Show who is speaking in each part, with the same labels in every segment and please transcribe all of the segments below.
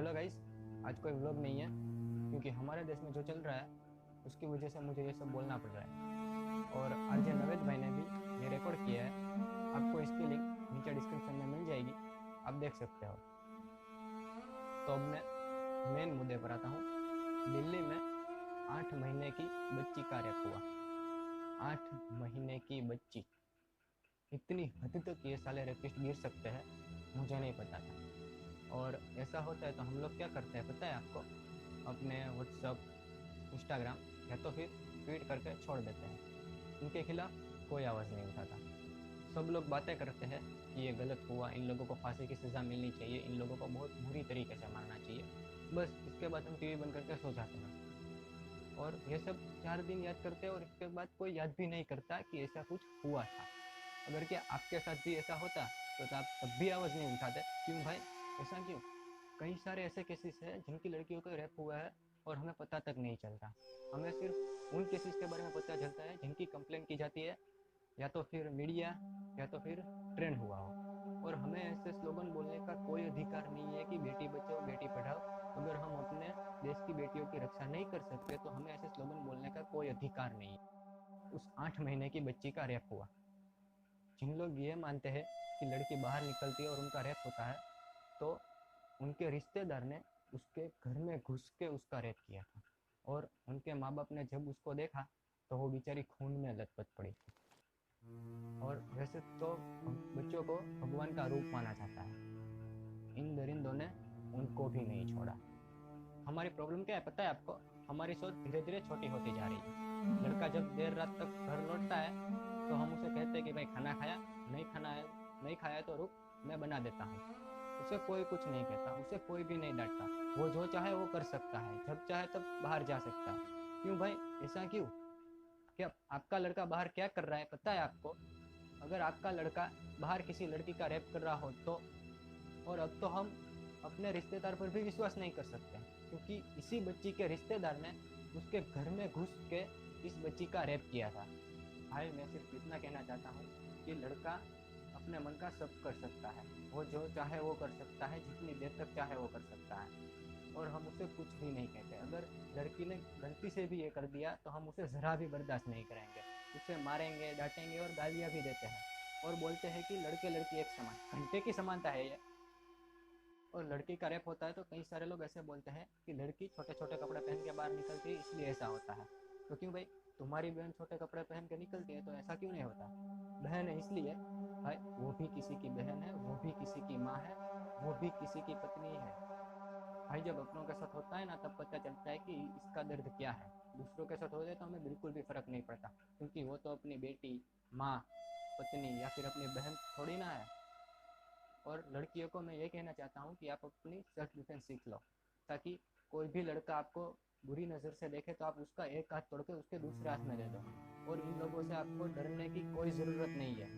Speaker 1: Hello guys, आज कोई vlog नहीं है क्योंकि हमारे देश में जो चल रहा है उसकी वजह से मुझे ये सब बोलना पड़ रहा है। और आरजे नवेद भाई ने भी ये रिकॉर्ड किया है। आपको इसकी लिंक नीचे डिस्क्रिप्शन में मिल जाएगी, आप देख सकते हो। तो अब मैं मेन मुद्दे पर आता हूँ। दिल्ली में 8 महीने की बच्ची का रेप हुआ। 8 महीने की बच्ची, इतनी हद तक ये साले रेपिस्ट गिर सकते हैं मुझे नहीं पता था। और ऐसा होता है तो हम लोग क्या करते हैं पता है आपको? अपने व्हाट्सअप, इंस्टाग्राम या तो फिर ट्वीट करके छोड़ देते हैं। इनके खिलाफ कोई आवाज़ नहीं उठाता। सब लोग बातें करते हैं कि ये गलत हुआ, इन लोगों को फांसी की सज़ा मिलनी चाहिए, इन लोगों को बहुत बुरी तरीके से मारना चाहिए। बस इसके बाद हम टीवी बंद करके सो जाते हैं और ये सब 4 दिन याद करते हैं और इसके बाद कोई याद भी नहीं करता कि ऐसा कुछ हुआ था। अगर क्या आपके साथ भी ऐसा होता तो आप तब भी आवाज़ नहीं उठाते? क्यों भाई, ऐसा क्यों? कई सारे ऐसे केसेस हैं जिनकी लड़कियों का रेप हुआ है और हमें पता तक नहीं चलता। हमें सिर्फ उन केसेस के बारे में पता चलता है जिनकी कंप्लेंट की जाती है, या तो फिर मीडिया या तो फिर ट्रेंड हुआ हो। और हमें ऐसे स्लोगन बोलने का कोई अधिकार नहीं है कि बेटी बचाओ बेटी पढ़ाओ। अगर हम अपने देश की बेटियों की रक्षा नहीं कर सकते तो हमें ऐसे स्लोगन बोलने का कोई अधिकार नहीं है। उस 8 महीने की बच्ची का रेप हुआ। जिन लोग ये मानते हैं कि लड़की बाहर निकलती है और उनका रेप होता है, तो उनके रिश्तेदार ने उसके घर में घुस के उसका रेप किया था। और उनके माँ बाप ने जब उसको देखा तो वो बेचारी खून में लथपथ पड़ी थी। और वैसे तो बच्चों को भगवान का रूप माना जाता है, इन दरिंदों ने उनको भी नहीं छोड़ा। हमारी प्रॉब्लम क्या है पता है आपको? हमारी सोच धीरे धीरे छोटी होती जा रही है। लड़का जब देर रात तक घर लौटता है तो हम उसे कहते हैं कि भाई खाना खाया? नहीं खाना है, नहीं खाया तो रुक, मैं बना देता हूँ। उसे कोई कुछ नहीं कहता, उसे कोई भी नहीं डांटता। वो जो चाहे वो कर सकता है, जब चाहे तब बाहर जा सकता है। क्यों भाई, ऐसा क्यों? क्या आपका लड़का बाहर क्या कर रहा है पता है आपको? अगर आपका लड़का बाहर किसी लड़की का रेप कर रहा हो तो, और अब तो हम अपने रिश्तेदार पर भी विश्वास नहीं कर सकते क्योंकि इसी बच्ची के रिश्तेदार ने उसके घर में घुस के इस बच्ची का रेप किया था। भाई मैं सिर्फ इतना कहना चाहता हूँ कि लड़का अपने मन का सब कर सकता है, वो जो चाहे वो कर सकता है, जितनी देर तक चाहे वो कर सकता है। और हम उसे कुछ भी नहीं कहते। अगर लड़की ने गलती से भी ये कर दिया तो हम उसे ज़रा भी बर्दाश्त नहीं करेंगे। उसे मारेंगे, डांटेंगे और गालियाँ भी देते हैं और बोलते हैं कि लड़के लड़की एक समान, घंटे की समानता है ये। और लड़की का रेप होता है तो कई सारे लोग ऐसे बोलते हैं कि लड़की छोटे छोटे कपड़े पहन के बाहर निकलती है इसलिए ऐसा होता है। तो क्यों भाई, तुम्हारी बहन छोटे कपड़े पहन के निकलती है तो ऐसा क्यों नहीं होता? बहन है इसलिए। भाई वो भी किसी की बहन है, वो भी किसी की माँ है, वो भी किसी की पत्नी है। भाई जब अपनों के साथ होता है ना तब पता चलता है कि इसका दर्द क्या है। दूसरों के साथ हो जाए तो हमें बिल्कुल भी फर्क नहीं पड़ता क्योंकि वो तो अपनी बेटी, माँ, पत्नी या फिर अपनी बहन थोड़ी ना है। और लड़कियों को मैं ये कहना चाहता हूँ कि आप अपनी सेल्फ डिफेंस सीख लो, ताकि कोई भी लड़का आपको बुरी नज़र से देखे तो आप उसका एक हाथ तोड़ के उसके दूसरे हाथ में दे दो। और इन लोगों से आपको डरने की कोई ज़रूरत नहीं है।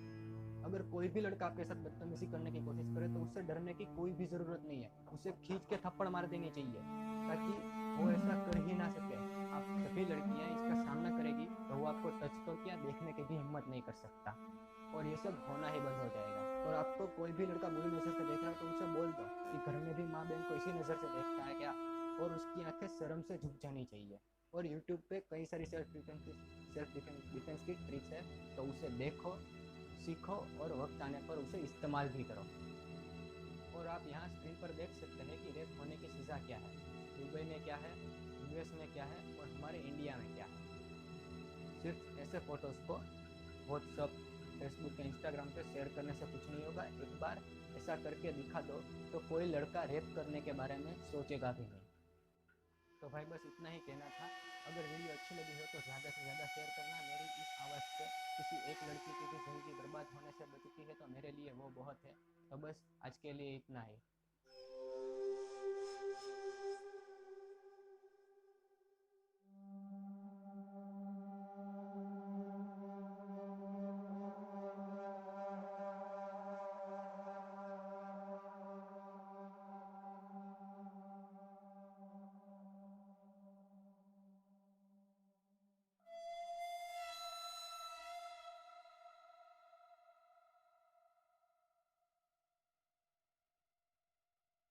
Speaker 1: अगर कोई भी लड़का आपके साथ बदतमीजी करने की कोशिश करे तो उससे डरने की कोई भी ज़रूरत नहीं है। उसे खींच के थप्पड़ मार देनी चाहिए ताकि वो ऐसा कर ही ना सके। आप सभी लड़कियां इसका सामना करेगी तो वो आपको टच तो क्या, देखने की भी हिम्मत नहीं कर सकता। और ये सब होना ही बंद हो जाएगा। और आपको कोई भी लड़का बुरी नज़र से देख रहा है तो उसे बोल दो कि घर में भी माँ बहन को इसी नज़र से देखता है क्या, और उसकी आंखें शर्म से झुक जानी चाहिए। और यूट्यूब पे कई सारी सेल्फ डिफेंस की ट्रिक्स है, तो उसे देखो, सीखो और वक्त आने पर उसे इस्तेमाल भी करो। और आप यहाँ स्क्रीन पर देख सकते हैं कि रेप होने की सज़ा क्या है, दुबई में क्या है, यूएस में क्या है और हमारे इंडिया में क्या है। सिर्फ ऐसे फोटोज़ को व्हाट्सअप, फेसबुक या इंस्टाग्राम पे शेयर करने से कुछ नहीं होगा। एक बार ऐसा करके दिखा दो तो कोई लड़का रेप करने के बारे में सोचेगा भी नहीं। तो भाई बस इतना ही कहना था। अगर वीडियो अच्छी लगी हो तो ज़्यादा से ज़्यादा शेयर करना। मेरी इस आवाज़ से किसी एक लड़की की भी ज़िंदगी बर्बाद होने से बचती है तो मेरे लिए वो बहुत है। तो बस आज के लिए इतना ही।